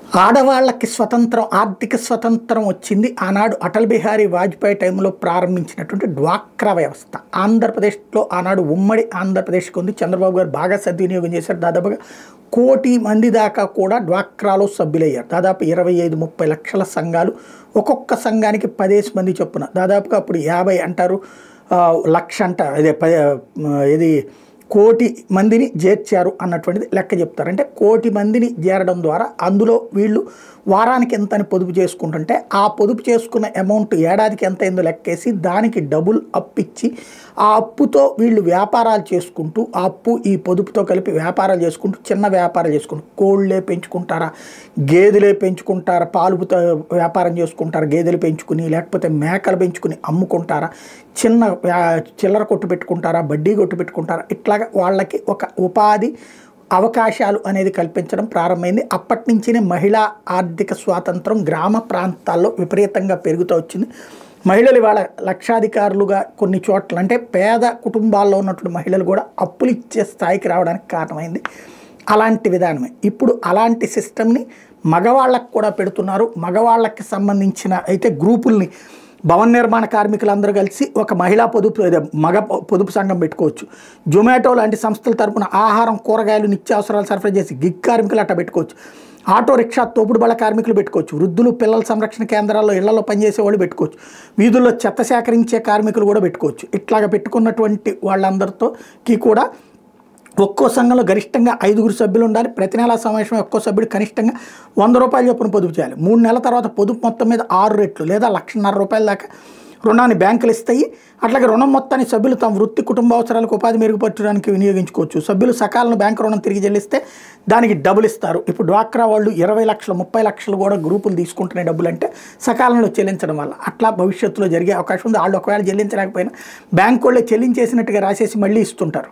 ఆడవాళ్ళకి స్వతంత్రం ఆర్థిక స్వతంత్రం వచ్చింది ఆనాడు అటల్ బిహారీ వాజ్పేయి టైంలో ప్రారంభించినటువంటి డ్వాక్రా వ్యవస్థ. ఆంధ్రప్రదేశ్లో ఆనాడు ఉమ్మడి ఆంధ్రప్రదేశ్కి ఉంది. చంద్రబాబు గారు బాగా సద్వినియోగం చేశారు. దాదాపుగా 1 కోటి మంది దాకా కూడా డ్వాక్రాలో సభ్యులయ్యారు. దాదాపు 25-30 లక్షల సంఘాలు, ఒక్కొక్క సంఘానికి 10 మంది చొప్పున, దాదాపుగా అప్పుడు 50 అంటారు, లక్ష అంటారు, అదే ఇది 1 కోటి మందిని చేర్చారు అన్నటువంటిది లెక్క చెప్తారు. అంటే 1 కోటి మందిని చేరడం ద్వారా అందులో వీళ్ళు వారానికి ఎంత అని పొదుపు చేసుకుంటుంటే ఆ పొదుపు చేసుకున్న అమౌంట్ ఏడాదికి ఎంత అయిందో లెక్కేసి దానికి డబుల్ అప్పు ఇచ్చి ఆ అప్పుతో వీళ్ళు వ్యాపారాలు చేసుకుంటూ ఆ అప్పు ఈ పొదుపుతో కలిపి వ్యాపారాలు చేసుకుంటూ చిన్న వ్యాపారాలు చేసుకుంటూ కోళ్ళే పెంచుకుంటారా, గేదెలే పెంచుకుంటారా, పాలుపుతో వ్యాపారం చేసుకుంటారా, గేదెలు పెంచుకుని, లేకపోతే మేకలు పెంచుకుని అమ్ముకుంటారా, చిన్న చిల్లర కొట్టు పెట్టుకుంటారా, బడ్డీ కొట్టు పెట్టుకుంటారా, ఇట్లాగా వాళ్ళకి ఒక ఉపాధి అవకాశాలు అనేది కల్పించడం ప్రారంభమైంది. అప్పటి నుంచినే మహిళా ఆర్థిక స్వాతంత్రం గ్రామ ప్రాంతాల్లో విపరీతంగా పెరుగుతూ వచ్చింది. మహిళలు ఇవాళ లక్షాధికారులుగా కొన్ని చోట్ల, అంటే పేద కుటుంబాల్లో ఉన్నటువంటి మహిళలు కూడా అప్పులు ఇచ్చే స్థాయికి రావడానికి కారణమైంది అలాంటి విధానమే. ఇప్పుడు అలాంటి సిస్టమ్ని మగవాళ్ళకు కూడా పెడుతున్నారు. మగవాళ్ళకి సంబంధించిన అయితే గ్రూపుల్ని భవన నిర్మాణ కార్మికులందరూ కలిసి ఒక మహిళా పొదుపు, మగ పొదుపు సంఘం పెట్టుకోవచ్చు. జొమాటో లాంటి సంస్థల తరపున ఆహారం, కూరగాయలు, నిత్యావసరాలు సరఫరా చేసి గిగ్ కార్మికులు అట్లా పెట్టుకోవచ్చు. ఆటో రిక్షా, తోపుడు బళ్ళ కార్మికులు పెట్టుకోవచ్చు. వృద్ధులు, పిల్లల సంరక్షణ కేంద్రాల్లో ఇళ్లలో పనిచేసే వాళ్ళు పెట్టుకోవచ్చు. వీధుల్లో చెత్త సేకరించే కార్మికులు కూడా పెట్టుకోవచ్చు. ఇట్లాగా పెట్టుకున్నటువంటి వాళ్ళందరితోకి కూడా ఒక్కో సంఘంలో గరిష్టంగా 5 సభ్యులు ఉండాలి. ప్రతి నెలా సమావేశం ఒక్కో సభ్యుడు కనిష్టంగా 100 రూపాయలు చొప్పున పొదుపు చేయాలి. 3 నెలల తర్వాత పొదుపు మొత్తం మీద 6 రెట్లు లేదా 1,50,000 రూపాయల దాకా రుణాన్ని బ్యాంకులు ఇస్తాయి. అట్లాగే రుణం మొత్తాన్ని సభ్యులు తమ వృత్తి, కుటుంబ అవసరాలకు ఉపాధి మెరుగుపరచడానికి వినియోగించుకోవచ్చు. సభ్యులు సకాలంలో బ్యాంకు రుణం తిరిగి చెల్లిస్తే దానికి డబ్బులు ఇస్తారు. ఇప్పుడు డ్వాక్రా వాళ్ళు 20 లక్షలు, 30 లక్షలు కూడా గ్రూపులు తీసుకుంటున్న డబ్బులు అంటే సకాలంలో చెల్లించడం వల్ల అట్లా భవిష్యత్తులో జరిగే అవకాశం ఉంది. వాళ్ళు ఒకవేళ చెల్లించలేకపోయినా బ్యాంకు వాళ్ళే చెల్లించేసినట్టుగా రాసేసి మళ్ళీ ఇస్తుంటారు.